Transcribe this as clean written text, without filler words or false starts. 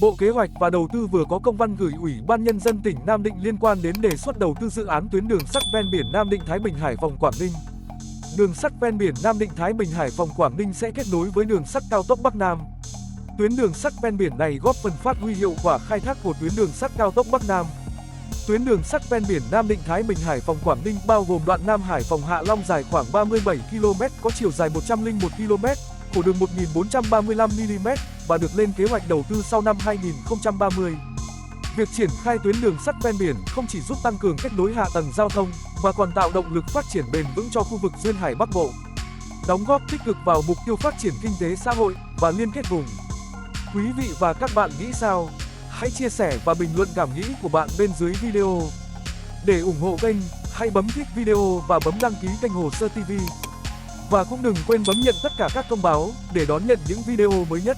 Bộ Kế hoạch và Đầu tư vừa có công văn gửi Ủy ban Nhân dân tỉnh Nam Định liên quan đến đề xuất đầu tư dự án tuyến đường sắt ven biển Nam Định - Thái Bình - Hải Phòng - Quảng Ninh. Đường sắt ven biển Nam Định - Thái Bình - Hải Phòng - Quảng Ninh sẽ kết nối với đường sắt cao tốc Bắc Nam. Tuyến đường sắt ven biển này góp phần phát huy hiệu quả khai thác của tuyến đường sắt cao tốc Bắc Nam. Tuyến đường sắt ven biển Nam Định - Thái Bình - Hải Phòng - Quảng Ninh bao gồm đoạn Nam Hải Phòng - Hạ Long dài khoảng 37 km, có chiều dài 101 km, khổ đường 1435 mm và được lên kế hoạch đầu tư sau năm 2030. Việc triển khai tuyến đường sắt ven biển không chỉ giúp tăng cường kết nối hạ tầng giao thông mà còn tạo động lực phát triển bền vững cho khu vực duyên hải Bắc Bộ, đóng góp tích cực vào mục tiêu phát triển kinh tế xã hội và liên kết vùng. Quý vị và các bạn nghĩ sao? Hãy chia sẻ và bình luận cảm nghĩ của bạn bên dưới video. Để ủng hộ kênh, hãy bấm thích video và bấm đăng ký kênh Hồ Sơ TV. Và cũng đừng quên bấm nhận tất cả các thông báo để đón nhận những video mới nhất.